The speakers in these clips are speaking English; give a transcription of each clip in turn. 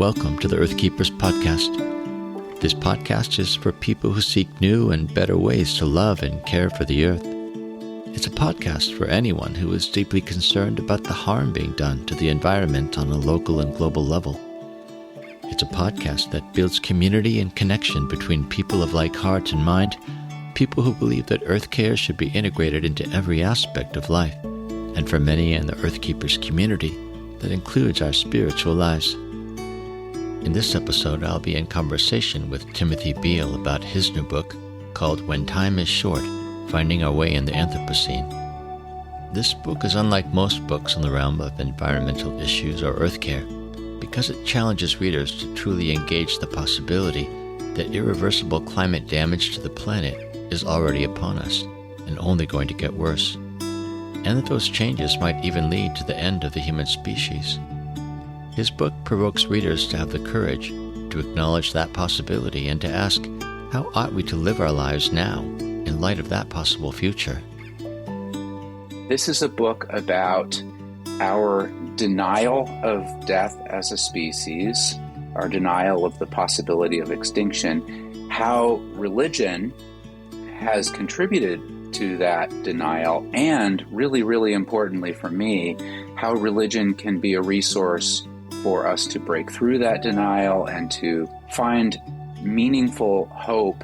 Welcome to the Earth Keepers podcast. This podcast is for people who seek new and better ways to love and care for the earth. It's a podcast for anyone who is deeply concerned about the harm being done to the environment on a local and global level. It's a podcast that builds community and connection between people of like heart and mind, people who believe that earth care should be integrated into every aspect of life, and for many in the Earth Keepers community, that includes our spiritual lives. In this episode, I'll be in conversation with Timothy Beal about his new book called When Time is Short, Finding Our Way in the Anthropocene. This book is unlike most books in the realm of environmental issues or earth care because it challenges readers to truly engage the possibility that irreversible climate damage to the planet is already upon us and only going to get worse, and that those changes might even lead to the end of the human species. His book provokes readers to have the courage to acknowledge that possibility and to ask, how ought we to live our lives now in light of that possible future? This is a book about our denial of death as a species, our denial of the possibility of extinction, how religion has contributed to that denial, and really importantly for me, how religion can be a resource for us to break through that denial and to find meaningful hope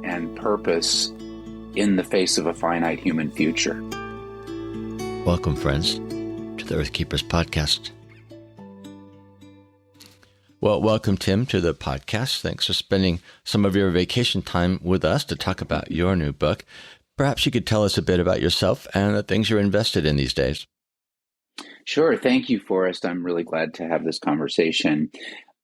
and purpose in the face of a finite human future. Welcome, friends, to the Earth Keepers podcast. Well, welcome, Tim, to the podcast. Thanks for spending some of your vacation time with us to talk about your new book. Perhaps you could tell us a bit about yourself and the things you're invested in these days. Sure. Thank you, Forrest. I'm really glad to have this conversation.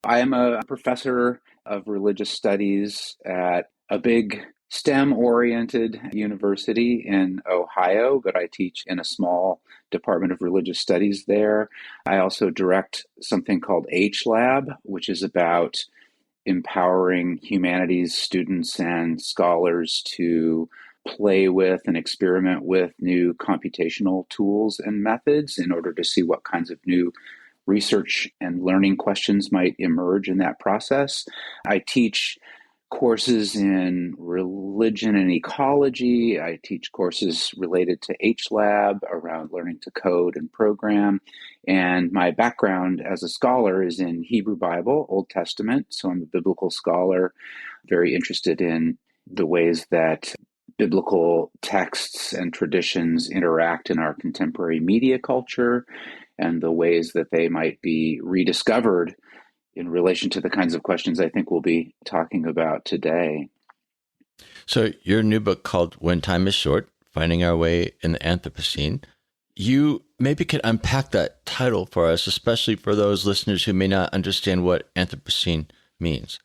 I am a professor of religious studies at a big STEM-oriented university in Ohio, but I teach in a small department of religious studies there. I also direct something called H-Lab, which is about empowering humanities students and scholars to play with and experiment with new computational tools and methods in order to see what kinds of new research and learning questions might emerge in that process. I teach courses in religion and ecology. I teach courses related to H-Lab around learning to code and program. And my background as a scholar is in Hebrew Bible, Old Testament. So I'm a biblical scholar, very interested in the ways that biblical texts and traditions interact in our contemporary media culture and the ways that they might be rediscovered in relation to the kinds of questions I think we'll be talking about today. So your new book called When Time is Short, Finding Our Way in the Anthropocene, you maybe could unpack that title for us, especially for those listeners who may not understand what Anthropocene means.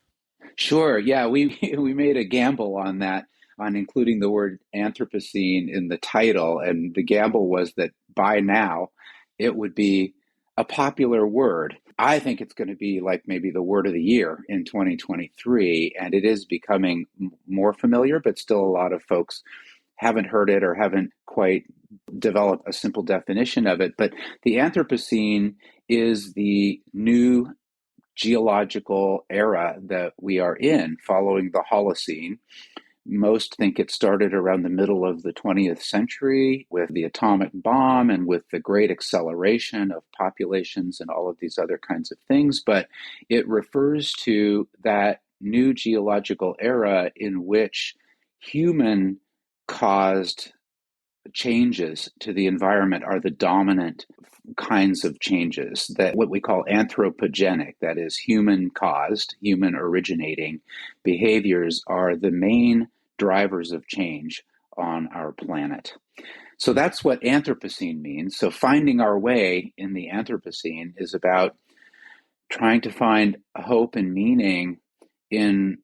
Sure. Yeah, we made a gamble on that, on including the word Anthropocene in the title. And the gamble was that by now it would be a popular word. I think it's going to be like maybe the word of the year in 2023. And it is becoming more familiar, but still a lot of folks haven't heard it or haven't quite developed a simple definition of it. But the Anthropocene is the new geological era that we are in following the Holocene. Most think it started around the middle of the 20th century with the atomic bomb and with the great acceleration of populations and all of these other kinds of things. But it refers to that new geological era in which human-caused changes to the environment are the dominant kinds of changes, that what we call anthropogenic, that is human-caused, human-originating behaviors, are the main drivers of change on our planet. So that's what Anthropocene means. So finding our way in the Anthropocene is about trying to find hope and meaning in,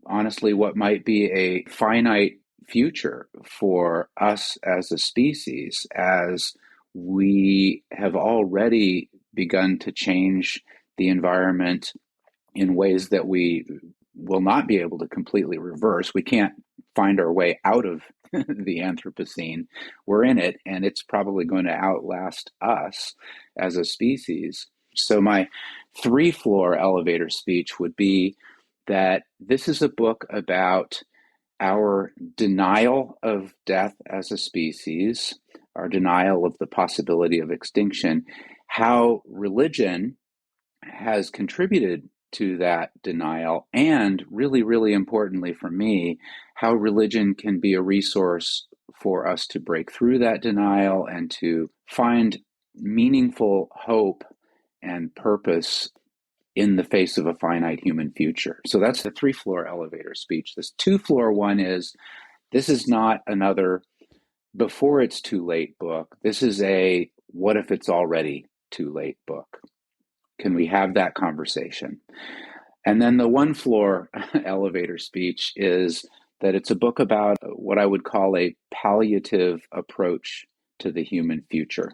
honestly, what might be a finite future for us as a species, as we have already begun to change the environment in ways that we will not be able to completely reverse. We can't find our way out of the Anthropocene. We're in it, and it's probably going to outlast us as a species. speech. So my three-floor elevator speech would be that this is a book about our denial of death as a species, our denial of the possibility of extinction, how religion has contributed to that denial, and really, really importantly for me, how religion can be a resource for us to break through that denial and to find meaningful hope and purpose in the face of a finite human future. So that's the three-floor elevator speech. This two-floor one is, this is not another before it's too late book. This is a what if it's already too late book. Can we have that conversation? And then the one floor elevator speech is that it's a book about what I would call a palliative approach to the human future.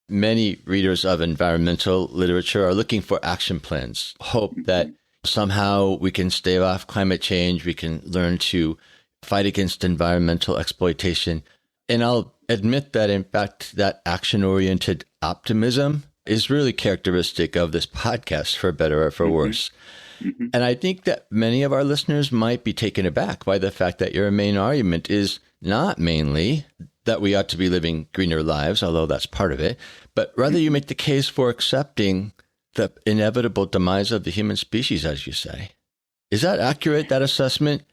Many readers of environmental literature are looking for action plans, hope that somehow we can stave off climate change, we can learn to fight against environmental exploitation. And I'll admit that, in fact, that action-oriented optimism is really characteristic of this podcast, for better or for worse. And I think that many of our listeners might be taken aback by the fact that your main argument is not mainly that we ought to be living greener lives, although that's part of it, but rather you make the case for accepting the inevitable demise of the human species, as you say. Is that accurate, that assessment?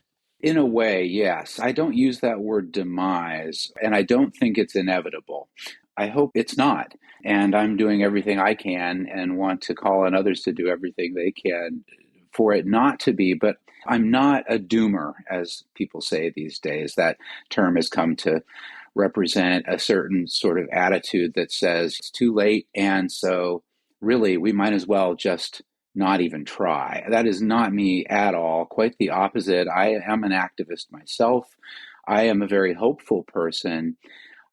In a way, yes. I don't use that word demise, and I don't think it's inevitable. I hope it's not. And I'm doing everything I can and want to call on others to do everything they can for it not to be. But I'm not a doomer, as people say these days. That term has come to represent a certain sort of attitude that says it's too late, and so really we might as well just not even try. That is not me at all. Quite the opposite. I am an activist myself. I am a very hopeful person.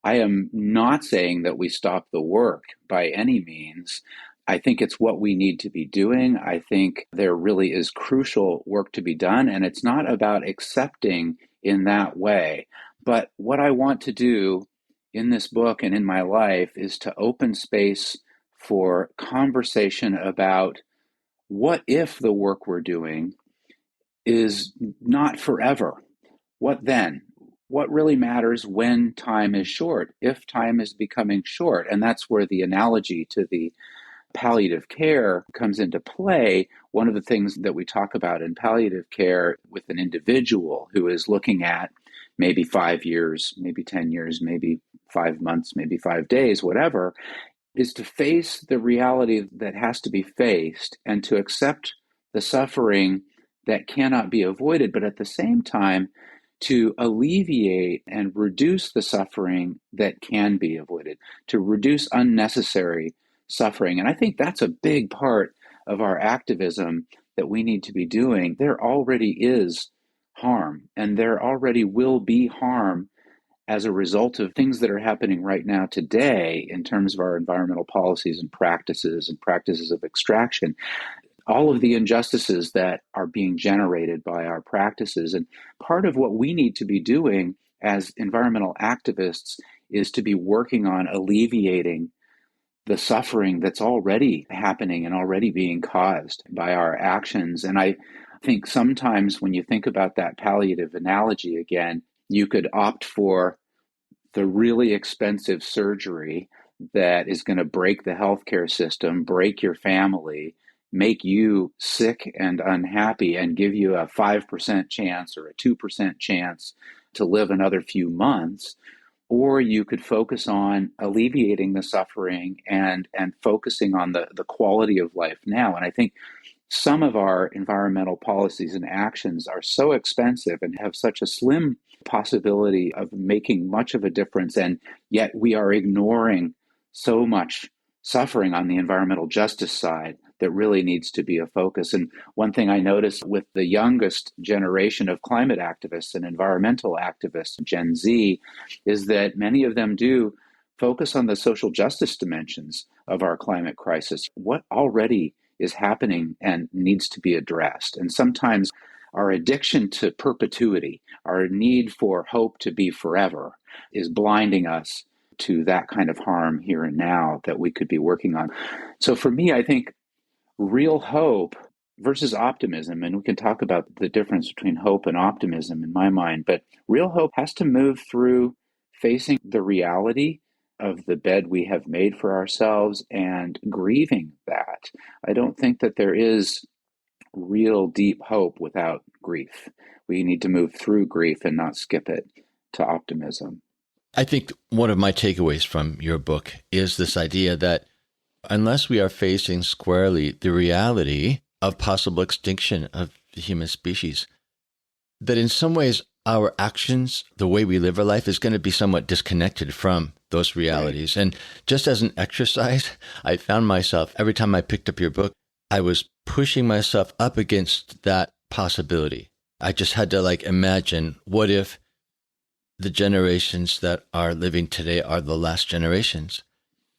I am not saying that we stop the work by any means. I think it's what we need to be doing. I think there really is crucial work to be done, and it's not about accepting in that way. But what I want to do in this book and in my life is to open space for conversation about what if the work we're doing is not forever? What then? What really matters when time is short, if time is becoming short? And that's where the analogy to the palliative care comes into play. One of the things that we talk about in palliative care with an individual who is looking at maybe 5 years, maybe 10 years, maybe 5 months, maybe 5 days, whatever, is to face the reality that has to be faced and to accept the suffering that cannot be avoided, but at the same time, to alleviate and reduce the suffering that can be avoided, to reduce unnecessary suffering. And I think that's a big part of our activism that we need to be doing. There already is harm, and there already will be harm as a result of things that are happening right now today in terms of our environmental policies and practices of extraction. All of the injustices that are being generated by our practices. And part of what we need to be doing as environmental activists is to be working on alleviating the suffering that's already happening and already being caused by our actions. And I think sometimes when you think about that palliative analogy again, you could opt for the really expensive surgery that is going to break the healthcare system, break your family, make you sick and unhappy, and give you a 5% chance or a 2% chance to live another few months. Or you could focus on alleviating the suffering and focusing on the quality of life now. And I think some of our environmental policies and actions are so expensive and have such a slim possibility of making much of a difference, and yet we are ignoring so much suffering on the environmental justice side that really needs to be a focus. And one thing I noticed with the youngest generation of climate activists and environmental activists, Gen Z, is that many of them do focus on the social justice dimensions of our climate crisis, what already is happening and needs to be addressed. And sometimes our addiction to perpetuity, our need for hope to be forever, is blinding us to that kind of harm here and now that we could be working on. So for me, I think real hope versus optimism, and we can talk about the difference between hope and optimism in my mind, but real hope has to move through facing the reality of the bed we have made for ourselves and grieving that. I don't think that there is real deep hope without grief. We need to move through grief and not skip it to optimism. I think one of my takeaways from your book is this idea that unless we are facing squarely the reality of possible extinction of the human species, that in some ways our actions, the way we live our life, is going to be somewhat disconnected from those realities. Right. And just as an exercise, I found myself, every time I picked up your book, I was pushing myself up against that possibility. I just had to imagine, what if the generations that are living today are the last generations?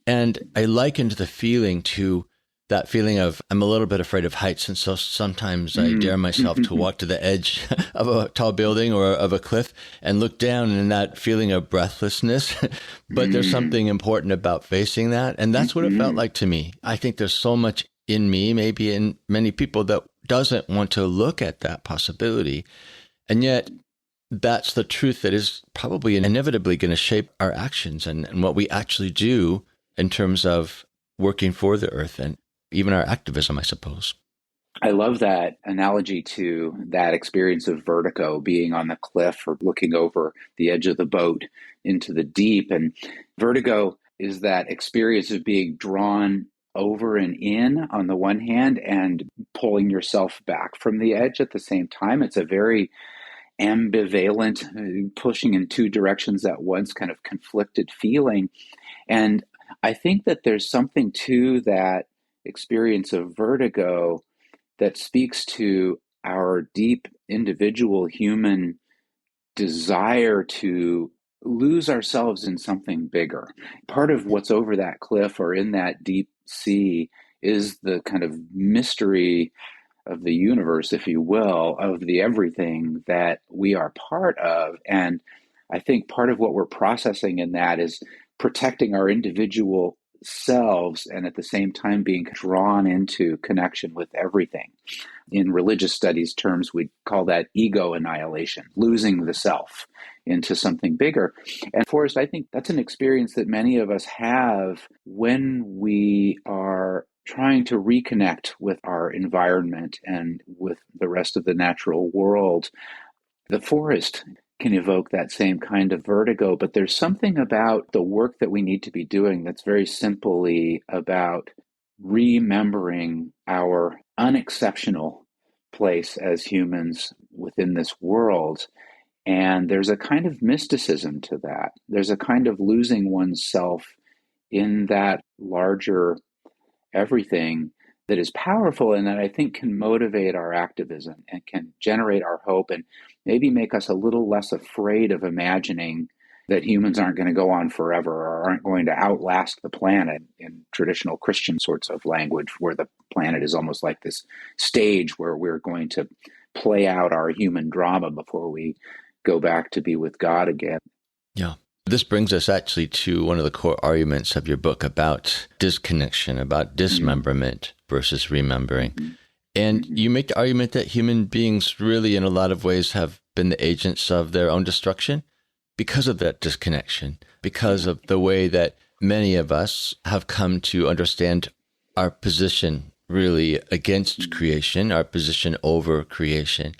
And I likened the feeling to that feeling of, I'm a little bit afraid of heights. And so sometimes I dare myself to walk to the edge of a tall building or of a cliff and look down, and that feeling of breathlessness. But there's something important about facing that. And that's what it felt like to me. I think there's so much in me, maybe in many people, that doesn't want to look at that possibility. And yet that's the truth that is probably inevitably going to shape our actions and what we actually do in terms of working for the earth and even our activism, I suppose. I love that analogy to that experience of vertigo, being on the cliff or looking over the edge of the boat into the deep. And vertigo is that experience of being drawn over and in on the one hand and pulling yourself back from the edge at the same time. It's a very ambivalent, pushing in two directions at once, kind of conflicted feeling. And I think that there's something to that experience of vertigo that speaks to our deep individual human desire to lose ourselves in something bigger. Part of what's over that cliff or in that deep sea is the kind of mystery of the universe, if you will, of the everything that we are part of. And I think part of what we're processing in that is protecting our individual selves and at the same time being drawn into connection with everything. In religious studies terms, we call that ego annihilation, losing the self into something bigger. And Forrest, I think that's an experience that many of us have when we are trying to reconnect with our environment and with the rest of the natural world. The forest can evoke that same kind of vertigo, but there's something about the work that we need to be doing that's very simply about remembering our unexceptional place as humans within this world. And there's a kind of mysticism to that. There's a kind of losing oneself in that larger everything that is powerful and that I think can motivate our activism and can generate our hope and maybe make us a little less afraid of imagining that humans aren't going to go on forever or aren't going to outlast the planet in traditional Christian sorts of language, where the planet is almost like this stage where we're going to play out our human drama before we go back to be with God again. Yeah. This brings us actually to one of the core arguments of your book about disconnection, about dismemberment versus remembering. And you make the argument that human beings really, in a lot of ways, have been the agents of their own destruction because of that disconnection, because of the way that many of us have come to understand our position really against creation, our position over creation.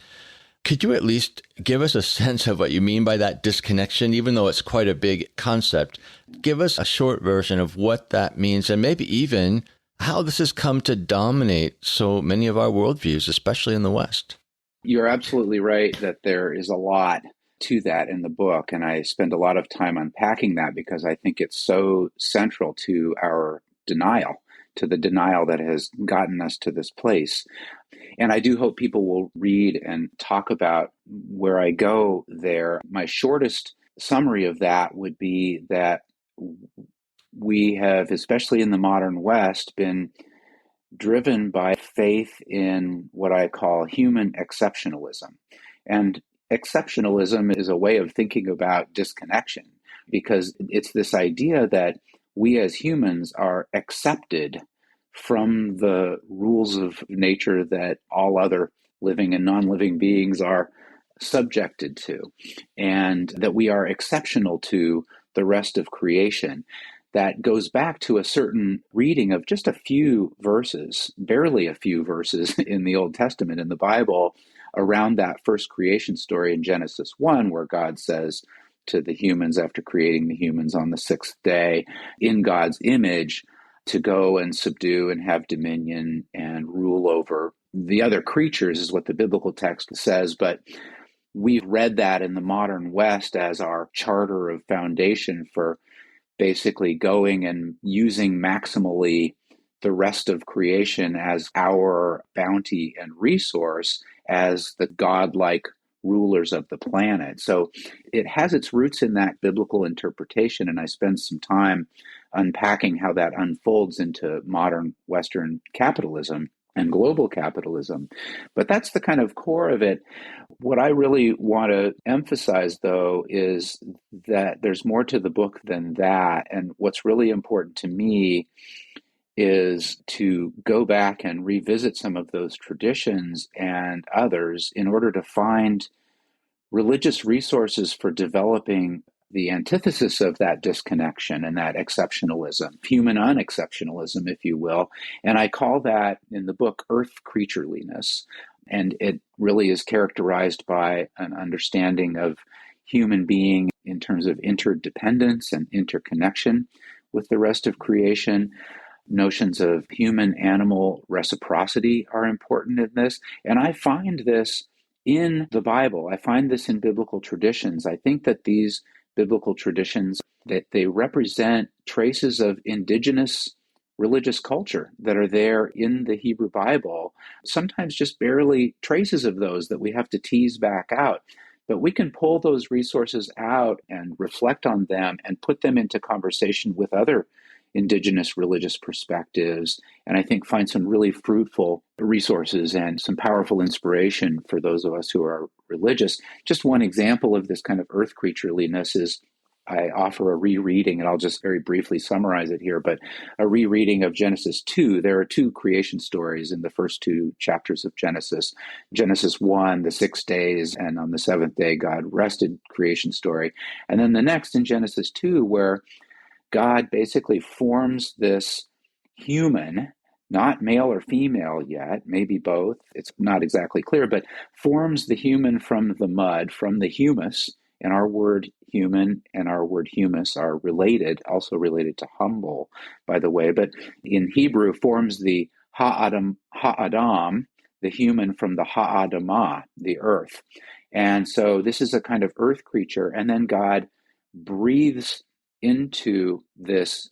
Could you at least give us a sense of what you mean by that disconnection, even though it's quite a big concept? Give us a short version of what that means and maybe even how this has come to dominate so many of our worldviews, especially in the West. You're absolutely right that there is a lot to that in the book, and I spend a lot of time unpacking that because I think it's so central to our denial, to the denial that has gotten us to this place. And I do hope people will read and talk about where I go there. My shortest summary of that would be that we have, especially in the modern West, been driven by faith in what I call human exceptionalism. And exceptionalism is a way of thinking about disconnection. because it's this idea that we as humans are accepted from the rules of nature that all other living and non-living beings are subjected to, and that we are exceptional to the rest of creation. That goes back to a certain reading of just a few verses, barely a few verses in the Old Testament in the Bible, around that first creation story in Genesis 1, where God says to the humans after creating the humans on the sixth day, in God's image, to go and subdue and have dominion and rule over the other creatures, is what the biblical text says. But we've read that in the modern West as our charter of foundation for basically going and using maximally the rest of creation as our bounty and resource as the godlike rulers of the planet. So it has its roots in that biblical interpretation, and I spend some time unpacking how that unfolds into modern Western capitalism and global capitalism. But that's the kind of core of it. What I really want to emphasize, though, is that there's more to the book than that. And what's really important to me is to go back and revisit some of those traditions and others in order to find religious resources for developing the antithesis of that disconnection and that exceptionalism, human unexceptionalism, if you will. And I call that in the book earth creatureliness. And it really is characterized by an understanding of human being in terms of interdependence and interconnection with the rest of creation. Notions of human-animal reciprocity are important in this. And I find this in the Bible. I find this in biblical traditions. I think that these biblical traditions, that they represent traces of indigenous religious culture that are there in the Hebrew Bible, sometimes just barely traces of those that we have to tease back out. But we can pull those resources out and reflect on them and put them into conversation with other indigenous religious perspectives, and I think find some really fruitful resources and some powerful inspiration for those of us who are religious. Just one example of this kind of earth creatureliness is I offer a rereading, and I'll just very briefly summarize it here, but a rereading of Genesis 2. There are two creation stories in the first two chapters of Genesis. Genesis 1, the 6 days, and on the seventh day, God rested creation story. And then the next in Genesis 2, where God basically forms this human, not male or female yet, maybe both, it's not exactly clear, but forms the human from the mud, from the humus. And our word human and our word humus are related, also related to humble, by the way. But in Hebrew, forms the ha'adam, the human from the ha'adamah, the earth. And so this is a kind of earth creature. And then God breathes into this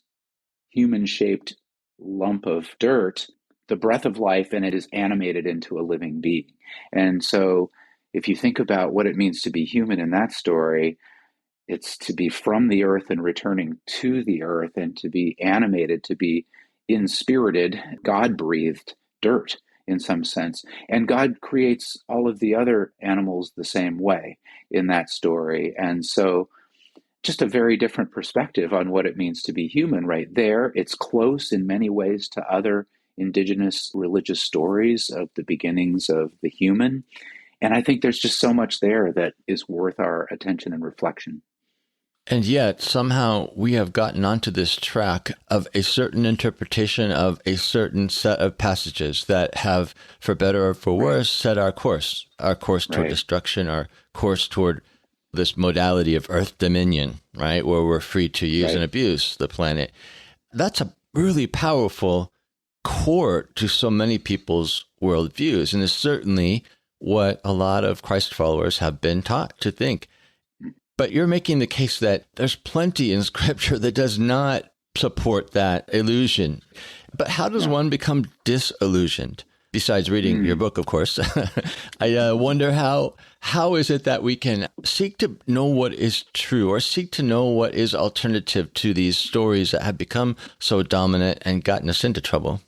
human-shaped lump of dirt the breath of life, and it is animated into a living being. And so if you think about what it means to be human in that story, it's to be from the earth and returning to the earth, and to be animated, to be inspirited, God-breathed dirt in some sense. And God creates all of the other animals the same way in that story. And so just a very different perspective on what it means to be human right there. It's close in many ways to other indigenous religious stories of the beginnings of the human. And I think there's just so much there that is worth our attention and reflection. And yet, somehow, we have gotten onto this track of a certain interpretation of a certain set of passages that have, for better or for worse, set our course toward destruction, our course toward this modality of earth dominion, right, where we're free to use and abuse the planet. That's a really powerful core to so many people's worldviews, and is certainly what a lot of Christ followers have been taught to think. But you're making the case that there's plenty in Scripture that does not support that illusion. But how does one become disillusioned? Besides reading your book, of course, I wonder how is it that we can seek to know what is true, or seek to know what is alternative to these stories that have become so dominant and gotten us into trouble?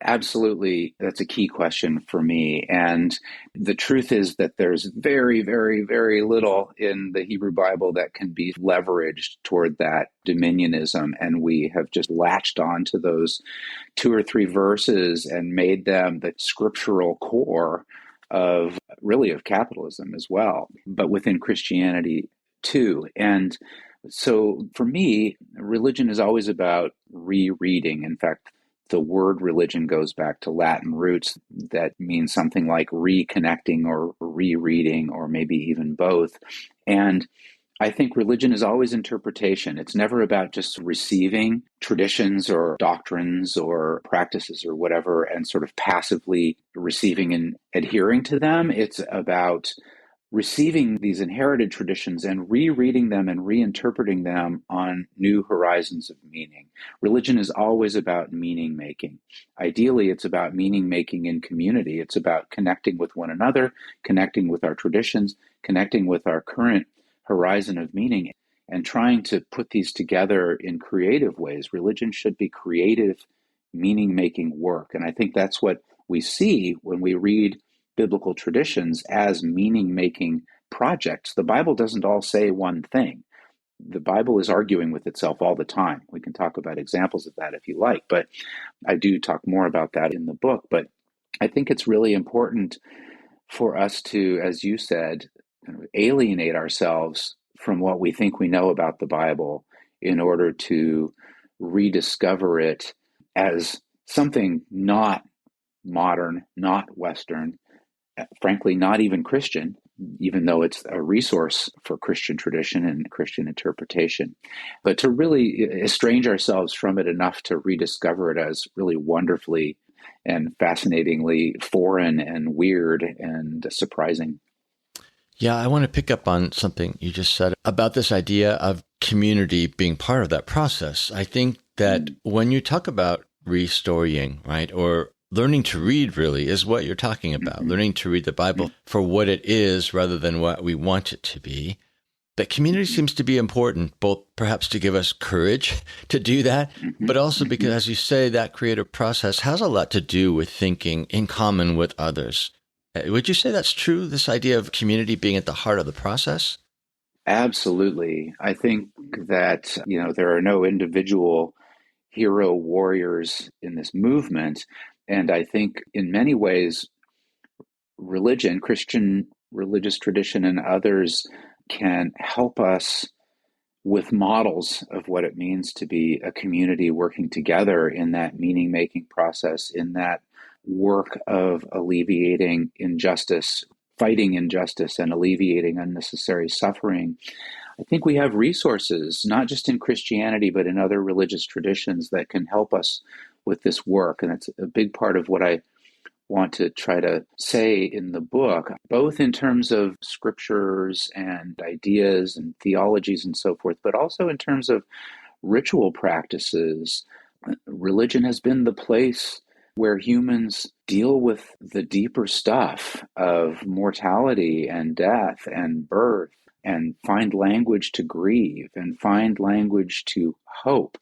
Absolutely. That's a key question for me. And the truth is that there's very, very, very little in the Hebrew Bible that can be leveraged toward that dominionism. And we have just latched on to those two or three verses and made them the scriptural core of really of capitalism as well, but within Christianity too. And so for me, religion is always about rereading. In fact, the word religion goes back to Latin roots that mean something like reconnecting or rereading, or maybe even both. And I think religion is always interpretation. It's never about just receiving traditions or doctrines or practices or whatever and sort of passively receiving and adhering to them. It's about receiving these inherited traditions and rereading them and reinterpreting them on new horizons of meaning. Religion is always about meaning making. Ideally, it's about meaning making in community. It's about connecting with one another, connecting with our traditions, connecting with our current horizon of meaning, and trying to put these together in creative ways. Religion should be creative, meaning making work. And I think that's what we see when we read biblical traditions as meaning-making projects. The Bible doesn't all say one thing. The Bible is arguing with itself all the time. We can talk about examples of that if you like, but I do talk more about that in the book. But I think it's really important for us to, as you said, kind of alienate ourselves from what we think we know about the Bible in order to rediscover it as something not modern, not Western, frankly, not even Christian, even though it's a resource for Christian tradition and Christian interpretation. But to really estrange ourselves from it enough to rediscover it as really wonderfully and fascinatingly foreign and weird and surprising. Yeah, I want to pick up on something you just said about this idea of community being part of that process. I think that when you talk about restoring, right, or learning to read really is what you're talking about, learning to read the Bible for what it is rather than what we want it to be. That community seems to be important, both perhaps to give us courage to do that, but also because, as you say, that creative process has a lot to do with thinking in common with others. Would you say that's true, this idea of community being at the heart of the process? Absolutely. I think that, there are no individual hero warriors in this movement. And I think in many ways, religion, Christian religious tradition, and others can help us with models of what it means to be a community working together in that meaning making process, in that work of alleviating injustice, fighting injustice, and alleviating unnecessary suffering. I think we have resources, not just in Christianity, but in other religious traditions that can help us with this work. And it's a big part of what I want to try to say in the book, both in terms of scriptures and ideas and theologies and so forth, but also in terms of ritual practices. Religion has been the place where humans deal with the deeper stuff of mortality and death and birth, and find language to grieve and find language to hope.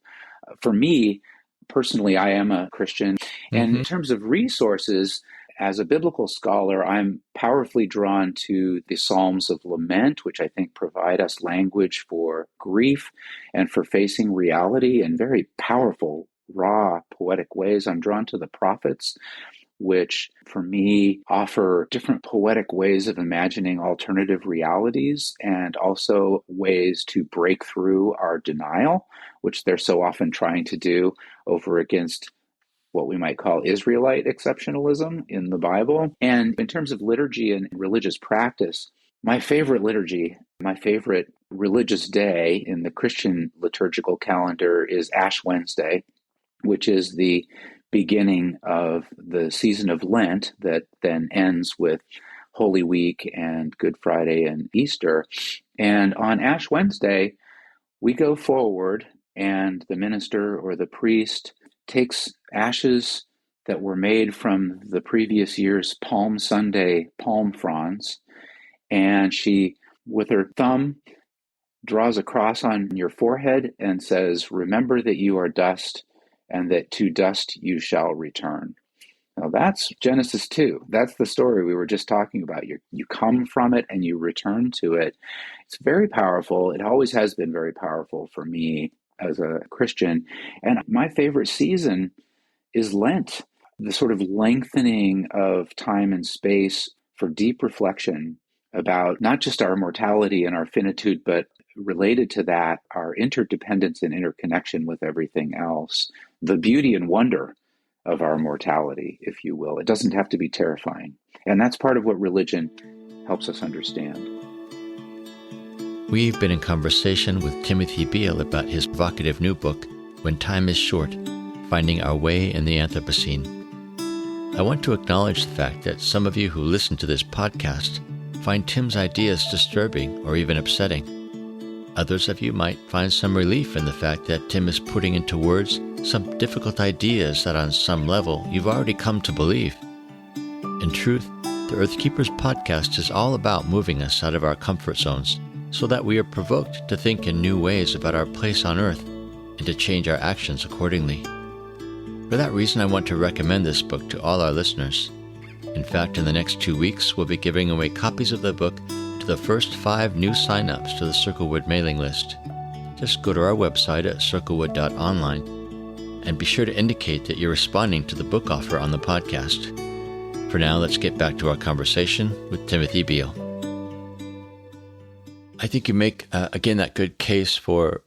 For me, personally, I am a Christian. And in terms of resources, as a biblical scholar, I'm powerfully drawn to the Psalms of Lament, which I think provide us language for grief and for facing reality in very powerful, raw, poetic ways. I'm drawn to the prophets, which for me offer different poetic ways of imagining alternative realities and also ways to break through our denial, which they're so often trying to do over against what we might call Israelite exceptionalism in the Bible. And in terms of liturgy and religious practice, my favorite liturgy, my favorite religious day in the Christian liturgical calendar is Ash Wednesday, which is the beginning of the season of Lent that then ends with Holy Week and Good Friday and Easter. And on Ash Wednesday, we go forward and the minister or the priest takes ashes that were made from the previous year's Palm Sunday palm fronds, and she, with her thumb, draws a cross on your forehead and says, "Remember that you are dust, and that to dust you shall return." Now that's Genesis 2. That's the story we were just talking about. You come from it and you return to it. It's very powerful. It always has been very powerful for me as a Christian. And my favorite season is Lent, the sort of lengthening of time and space for deep reflection about not just our mortality and our finitude, but related to that, our interdependence and interconnection with everything else, the beauty and wonder of our mortality, if you will. It doesn't have to be terrifying. And that's part of what religion helps us understand. We've been in conversation with Timothy Beal about his provocative new book, When Time is Short, Finding Our Way in the Anthropocene. I want to acknowledge the fact that some of you who listen to this podcast find Tim's ideas disturbing or even upsetting. Others of you might find some relief in the fact that Tim is putting into words some difficult ideas that on some level you've already come to believe. In truth, the Earthkeepers podcast is all about moving us out of our comfort zones so that we are provoked to think in new ways about our place on Earth and to change our actions accordingly. For that reason, I want to recommend this book to all our listeners. In fact, in the next 2 weeks, we'll be giving away copies of the book to the first 5 new sign-ups to the Circlewood mailing list. Just go to our website at circlewood.online and be sure to indicate that you're responding to the book offer on the podcast. For now, let's get back to our conversation with Timothy Beal. I think you make, again, that good case for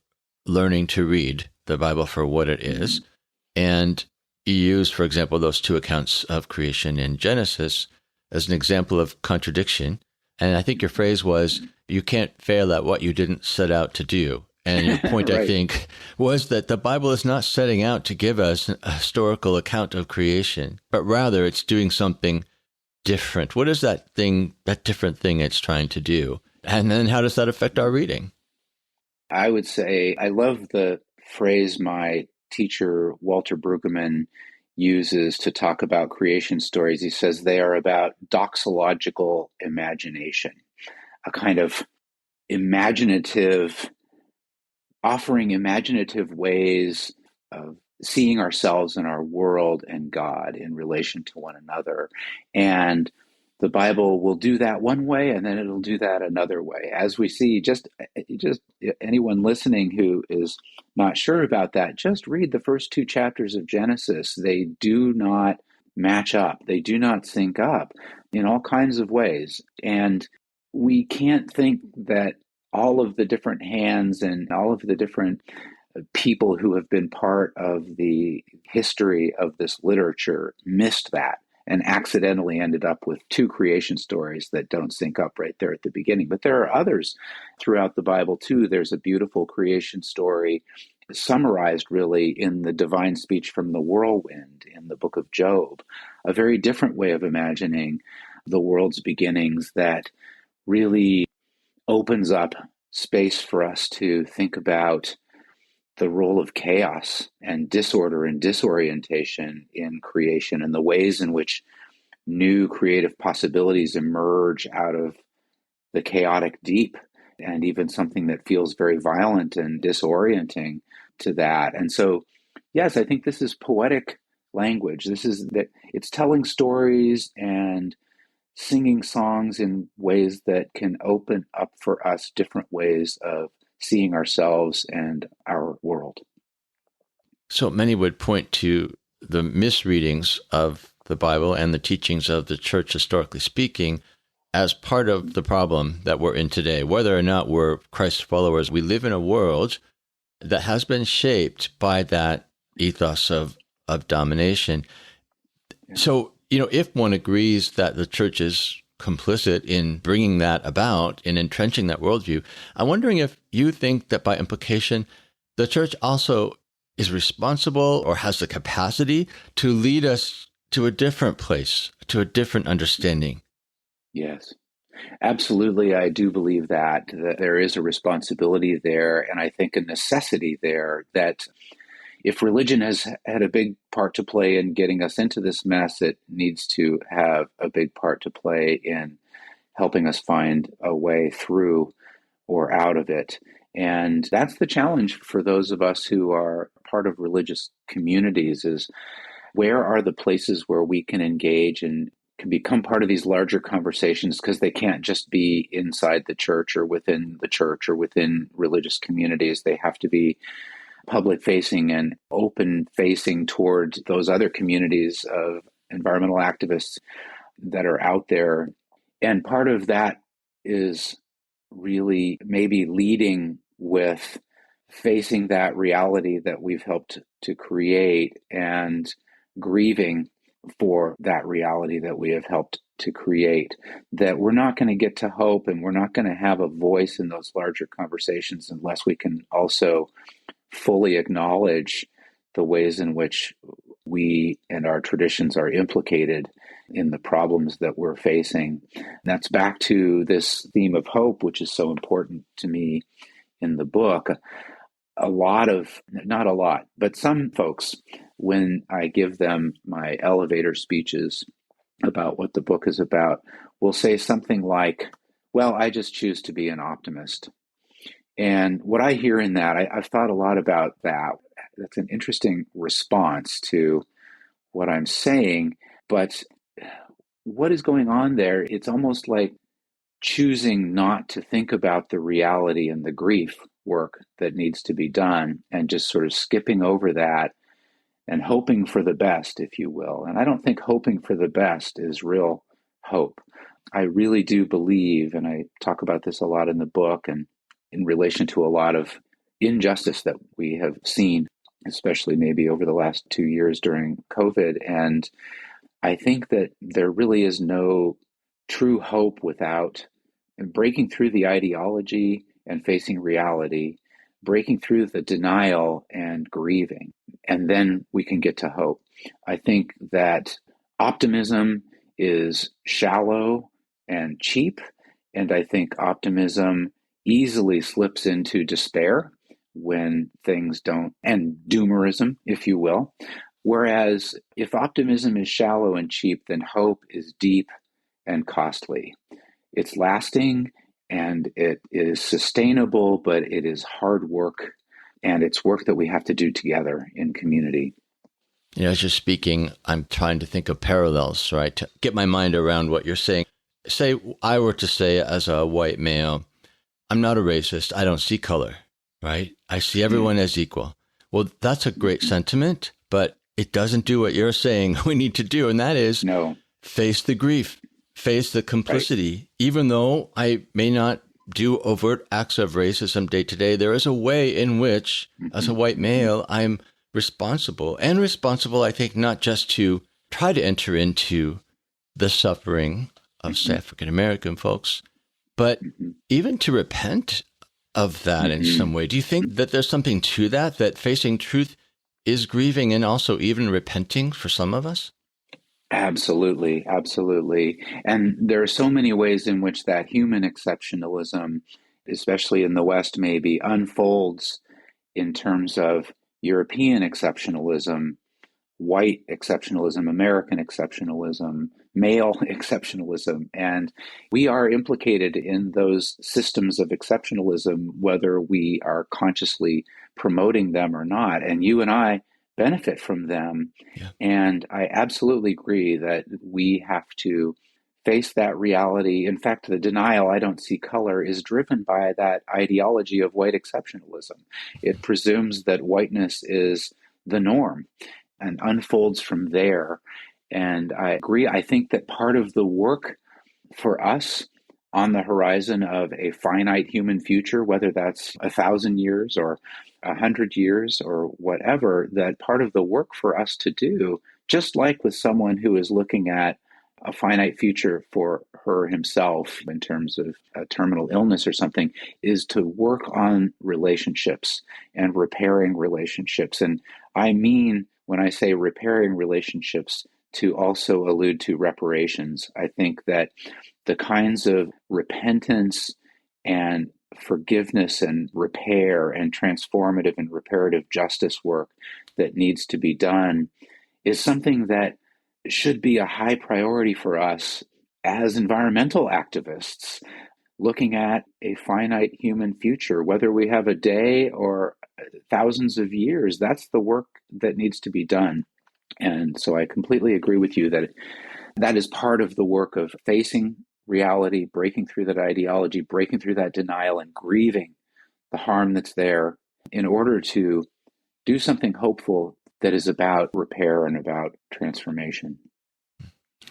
learning to read the Bible for what it is. And you use, for example, those 2 accounts of creation in Genesis as an example of contradiction. And I think your phrase was, you can't fail at what you didn't set out to do. And your point, right, I think, was that the Bible is not setting out to give us a historical account of creation, but rather it's doing something different. What is that thing, that different thing it's trying to do? And then how does that affect our reading? I would say I love the phrase my teacher, Walter Brueggemann, uses to talk about creation stories. He says they are about doxological imagination, a kind of offering imaginative ways of seeing ourselves and our world and God in relation to one another. And the Bible will do that one way, and then it'll do that another way. As we see, just anyone listening who is not sure about that, just read the first 2 chapters of Genesis. They do not match up. They do not sync up in all kinds of ways. And we can't think that all of the different hands and all of the different people who have been part of the history of this literature missed that and accidentally ended up with 2 creation stories that don't sync up right there at the beginning. But there are others throughout the Bible too. There's a beautiful creation story summarized really in the divine speech from the whirlwind in the book of Job, a very different way of imagining the world's beginnings that really opens up space for us to think about the role of chaos and disorder and disorientation in creation and the ways in which new creative possibilities emerge out of the chaotic deep, and even something that feels very violent and disorienting to that. And so, yes, I think this is poetic language. This is that it's telling stories and singing songs in ways that can open up for us different ways of seeing ourselves and our world. So many would point to the misreadings of the Bible and the teachings of the church, historically speaking, as part of the problem that we're in today. Whether or not we're Christ followers, we live in a world that has been shaped by that ethos of domination. Yeah. So, if one agrees that the church is complicit in bringing that about, in entrenching that worldview, I'm wondering if you think that by implication, the church also is responsible or has the capacity to lead us to a different place, to a different understanding. Yes, absolutely. I do believe that there is a responsibility there, and I think a necessity there that if religion has had a big part to play in getting us into this mess, it needs to have a big part to play in helping us find a way through or out of it. And that's the challenge for those of us who are part of religious communities is where are the places where we can engage and can become part of these larger conversations, because they can't just be inside the church or within the church or within religious communities. They have to be public facing and open facing towards those other communities of environmental activists that are out there. And part of that is really maybe leading with facing that reality that we've helped to create and grieving for that reality that we have helped to create, that we're not going to get to hope and we're not going to have a voice in those larger conversations unless we can also fully acknowledge the ways in which we and our traditions are implicated in the problems that we're facing. That's back to this theme of hope, which is so important to me in the book. Not a lot, but some folks, when I give them my elevator speeches about what the book is about, will say something like, well, I just choose to be an optimist. And what I hear in that, I've thought a lot about that. That's an interesting response to what I'm saying. But what is going on there? It's almost like choosing not to think about the reality and the grief work that needs to be done and just sort of skipping over that and hoping for the best, if you will. And I don't think hoping for the best is real hope. I really do believe, and I talk about this a lot in the book and in relation to a lot of injustice that we have seen, especially maybe over the last 2 years during COVID. And I think that there really is no true hope without breaking through the ideology and facing reality, breaking through the denial and grieving, and then we can get to hope. I think that optimism is shallow and cheap, and I think optimism easily slips into despair when things don't, and doomerism, if you will. Whereas if optimism is shallow and cheap, then hope is deep and costly. It's lasting and it is sustainable, but it is hard work, and it's work that we have to do together in community. As you're speaking, I'm trying to think of parallels, right? To get my mind around what you're saying. Say I were to say as a white male, I'm not a racist. I don't see color, right? I see everyone as equal. Well, that's a great sentiment, but it doesn't do what you're saying we need to do. And that is face the grief, face the complicity. Right. Even though I may not do overt acts of racism day to day, there is a way in which, as a white male, I'm responsible. And responsible, I think, not just to try to enter into the suffering of African American folks, but even to repent of that in some way. Do you think that there's something to that, that facing truth is grieving and also even repenting for some of us? Absolutely, absolutely. And there are so many ways in which that human exceptionalism, especially in the West, maybe unfolds in terms of European exceptionalism, white exceptionalism, American exceptionalism, male exceptionalism. And we are implicated in those systems of exceptionalism, whether we are consciously promoting them or not. And you and I benefit from them. Yeah. And I absolutely agree that we have to face that reality. In fact, the denial, I don't see color, is driven by that ideology of white exceptionalism. It presumes that whiteness is the norm and unfolds from there. And I agree. I think that part of the work for us on the horizon of a finite human future, whether that's 1,000 years or 100 years or whatever, that part of the work for us to do, just like with someone who is looking at a finite future for her himself in terms of a terminal illness or something, is to work on relationships and repairing relationships. And I mean, when I say repairing relationships, to also allude to reparations. I think that the kinds of repentance and forgiveness and repair and transformative and reparative justice work that needs to be done is something that should be a high priority for us as environmental activists, looking at a finite human future, whether we have a day or thousands of years. That's the work that needs to be done. And so I completely agree with you that that is part of the work of facing reality, breaking through that ideology, breaking through that denial, and grieving the harm that's there in order to do something hopeful that is about repair and about transformation.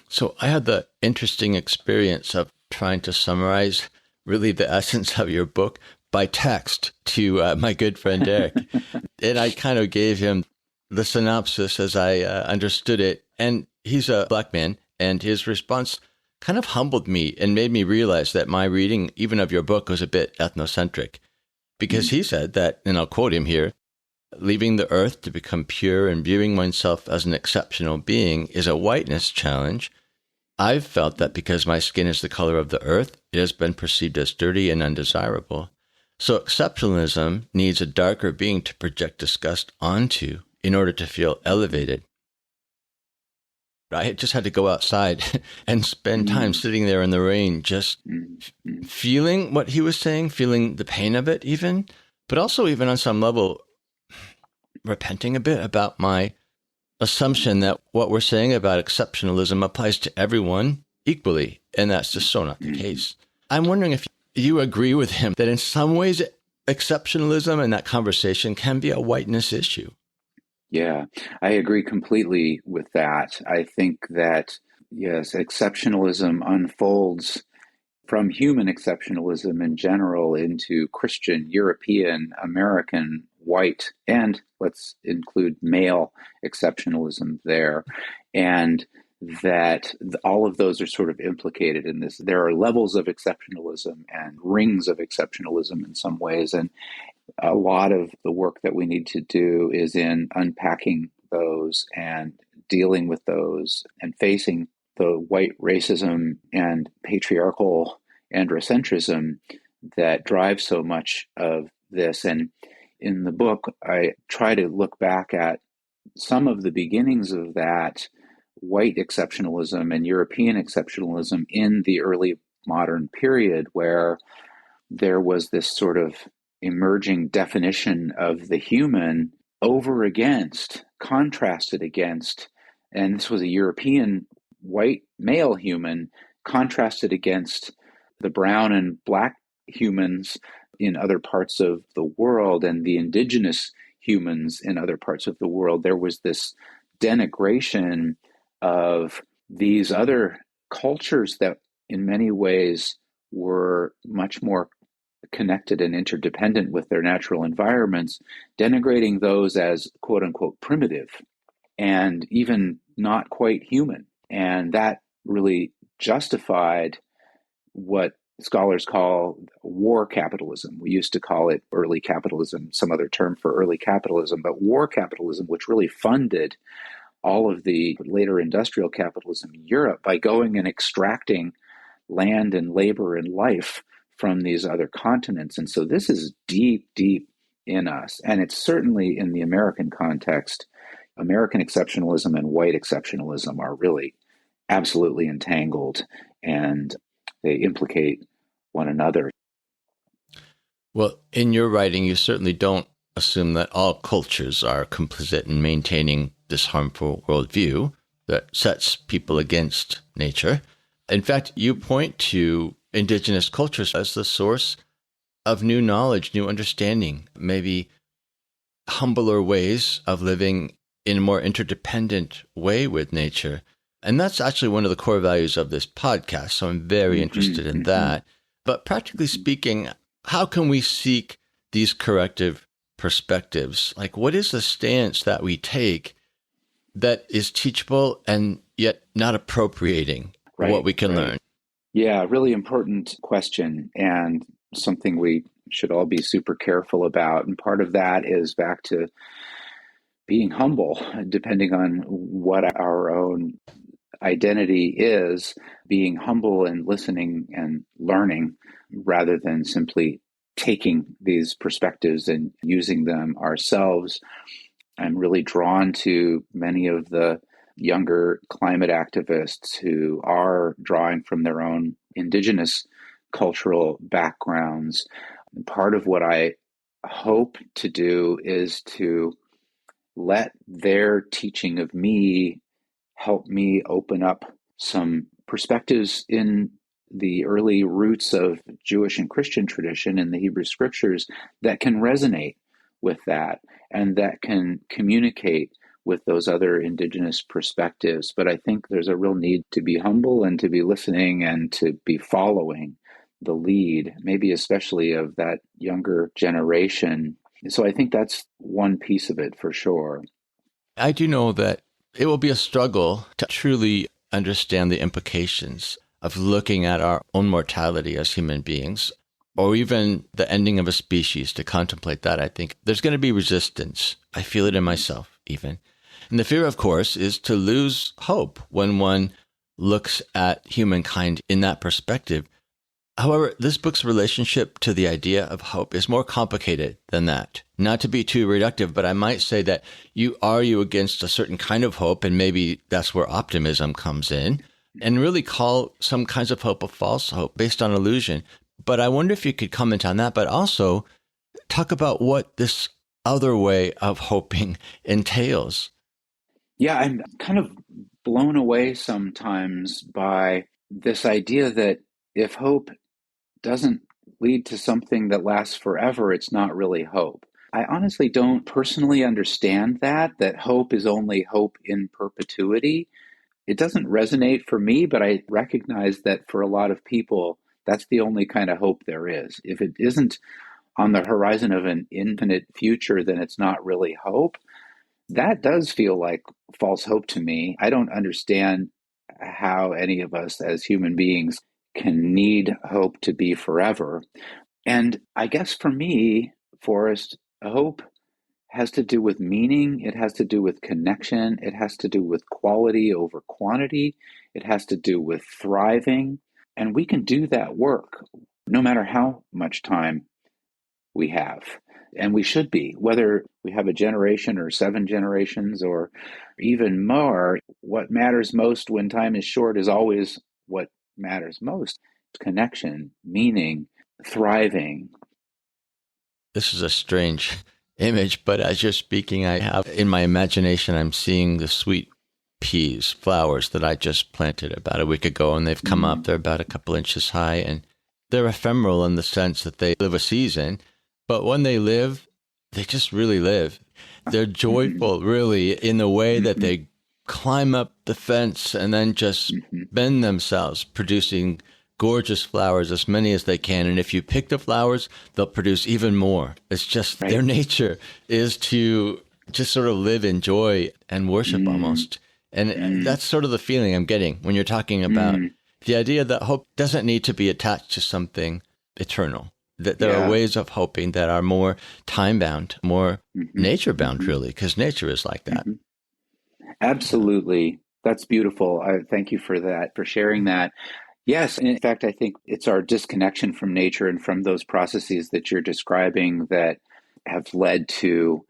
So I had the interesting experience of trying to summarize really the essence of your book by text to my good friend Eric. And I kind of gave him the synopsis as I understood it. And he's a Black man, and his response kind of humbled me and made me realize that my reading, even of your book, was a bit ethnocentric. Because he said that, and I'll quote him here, leaving the earth to become pure and viewing oneself as an exceptional being is a whiteness challenge. I've felt that because my skin is the color of the earth, it has been perceived as dirty and undesirable. So exceptionalism needs a darker being to project disgust onto in order to feel elevated. I just had to go outside and spend time sitting there in the rain, just feeling what he was saying, feeling the pain of it even, but also even on some level, repenting a bit about my assumption that what we're saying about exceptionalism applies to everyone equally, and that's just so not the case. I'm wondering if you agree with him that in some ways exceptionalism and that conversation can be a whiteness issue. Yeah, I agree completely with that. I think that, yes, exceptionalism unfolds from human exceptionalism in general into Christian, European, American, white, and let's include male exceptionalism there. And that all of those are sort of implicated in this. There are levels of exceptionalism and rings of exceptionalism in some ways. And a lot of the work that we need to do is in unpacking those and dealing with those and facing the white racism and patriarchal androcentrism that drives so much of this. And in the book, I try to look back at some of the beginnings of that white exceptionalism and European exceptionalism in the early modern period, where there was this sort of emerging definition of the human over against, contrasted against, and this was a European white male human contrasted against the brown and black humans in other parts of the world and the indigenous humans in other parts of the world. There was this denigration of these other cultures that in many ways were much more connected and interdependent with their natural environments, denigrating those as quote unquote primitive and even not quite human. And that really justified what scholars call war capitalism. We used to call it early capitalism, some other term for early capitalism, but war capitalism, which really funded all of the later industrial capitalism in Europe by going and extracting land and labor and life from these other continents. And so this is deep, deep in us. And it's certainly in the American context. American exceptionalism and white exceptionalism are really absolutely entangled, and they implicate one another. Well, in your writing, you certainly don't assume that all cultures are complicit in maintaining this harmful worldview that sets people against nature. In fact, you point to indigenous cultures as the source of new knowledge, new understanding, maybe humbler ways of living in a more interdependent way with nature. And that's actually one of the core values of this podcast. So I'm very interested in that. But practically speaking, how can we seek these corrective perspectives? Like, what is the stance that we take that is teachable and yet not appropriating what we can learn? Yeah, really important question, and something we should all be super careful about. And part of that is back to being humble, depending on what our own identity is, being humble and listening and learning rather than simply taking these perspectives and using them ourselves. I'm really drawn to many of the younger climate activists who are drawing from their own indigenous cultural backgrounds. Part of what I hope to do is to let their teaching of me help me open up some perspectives in the early roots of Jewish and Christian tradition in the Hebrew scriptures that can resonate with that and that can communicate with those other indigenous perspectives. But I think there's a real need to be humble and to be listening and to be following the lead, maybe especially of that younger generation. So I think that's one piece of it for sure. I do know that it will be a struggle to truly understand the implications of looking at our own mortality as human beings, or even the ending of a species, to contemplate that. I think there's going to be resistance. I feel it in myself, even. And the fear, of course, is to lose hope when one looks at humankind in that perspective. However, this book's relationship to the idea of hope is more complicated than that. Not to be too reductive, but I might say that you argue against a certain kind of hope, and maybe that's where optimism comes in, and really call some kinds of hope a false hope based on illusion. But I wonder if you could comment on that, but also talk about what this other way of hoping entails. Yeah, I'm kind of blown away sometimes by this idea that if hope doesn't lead to something that lasts forever, it's not really hope. I honestly don't personally understand that hope is only hope in perpetuity. It doesn't resonate for me, but I recognize that for a lot of people, that's the only kind of hope there is. If it isn't on the horizon of an infinite future, then it's not really hope. That does feel like false hope to me. I don't understand how any of us as human beings can need hope to be forever. And I guess for me, Forrest, hope has to do with meaning. It has to do with connection. It has to do with quality over quantity. It has to do with thriving. And we can do that work no matter how much time we have. And we should be, whether we have a generation or 7 generations or even more. What matters most when time is short is always what matters most: connection, meaning, thriving. This is a strange image, but as you're speaking, I have in my imagination, I'm seeing the sweet peas, flowers that I just planted about a week ago, and they've come up. They're about a couple inches high, and they're ephemeral in the sense that they live a season, but when they live, they just really live. They're joyful, really, in the way that they climb up the fence and then just bend themselves, producing gorgeous flowers, as many as they can. And if you pick the flowers, they'll produce even more. It's just their nature is to just sort of live in joy and worship almost. And that's sort of the feeling I'm getting when you're talking about the idea that hope doesn't need to be attached to something eternal. That there are ways of hoping that are more time-bound, more nature-bound, really, because nature is like that. Absolutely. That's beautiful. I thank you for that, for sharing that. Yes, in fact, I think it's our disconnection from nature and from those processes that you're describing that have led to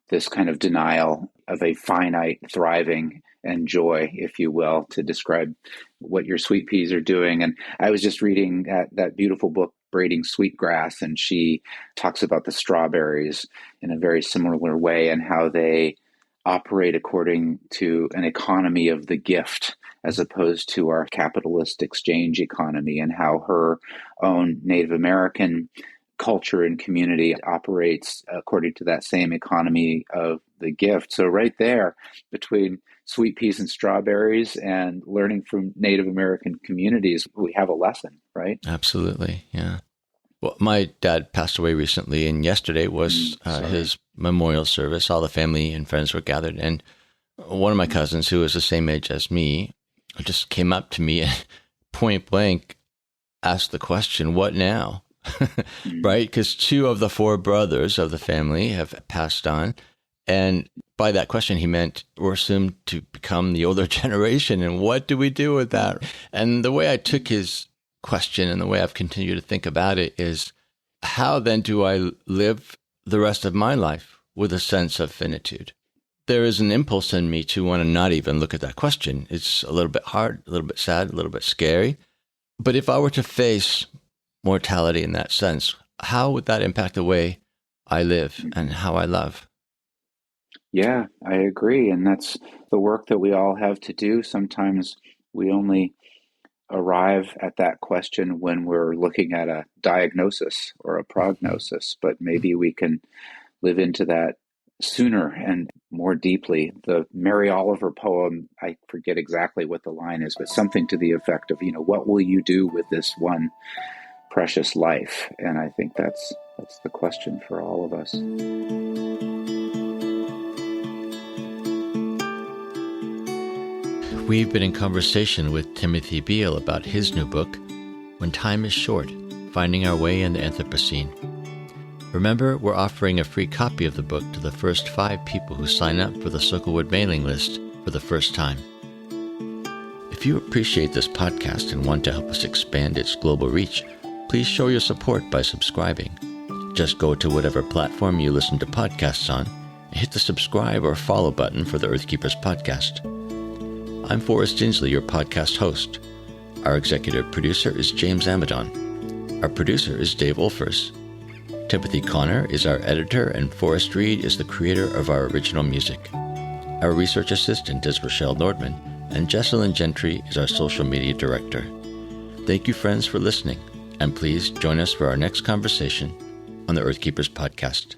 this kind of denial of a finite thriving and joy, if you will, to describe what your sweet peas are doing. And I was just reading that beautiful book, Braiding Sweetgrass, and she talks about the strawberries in a very similar way and how they operate according to an economy of the gift as opposed to our capitalist exchange economy, and how her own Native American culture and community operates according to that same economy of the gift. So right there, between sweet peas and strawberries and learning from Native American communities, we have a lesson, right? Absolutely, yeah. Well, my dad passed away recently, and yesterday was his memorial service. All the family and friends were gathered, and one of my cousins, who was the same age as me, just came up to me and point blank asked the question, "What now?" Right? Because 2 of the 4 brothers of the family have passed on. And by that question, he meant we're assumed to become the older generation. And what do we do with that? And the way I took his question and the way I've continued to think about it is, how then do I live the rest of my life with a sense of finitude? There is an impulse in me to want to not even look at that question. It's a little bit hard, a little bit sad, a little bit scary. But if I were to face mortality in that sense, how would that impact the way I live and how I love? Yeah, I agree. And that's the work that we all have to do. Sometimes we only arrive at that question when we're looking at a diagnosis or a prognosis, but maybe we can live into that sooner and more deeply. The Mary Oliver poem, I forget exactly what the line is, but something to the effect of, what will you do with this one precious life? And I think that's the question for all of us. We've been in conversation with Timothy Beal about his new book, When Time is Short, Finding Our Way in the Anthropocene. Remember, we're offering a free copy of the book to the first 5 people who sign up for the Circlewood mailing list for the first time. If you appreciate this podcast and want to help us expand its global reach, please show your support by subscribing. Just go to whatever platform you listen to podcasts on and hit the subscribe or follow button for the Earthkeepers podcast. I'm Forrest, your podcast host. Our executive producer is James Amadon. Our producer is Dave Olfers. Timothy Connor is our editor, and Forrest Reed is the creator of our original music. Our research assistant is Rochelle Nordman, and Jesselyn Gentry is our social media director. Thank you, friends, for listening, and please join us for our next conversation on the Earthkeepers podcast.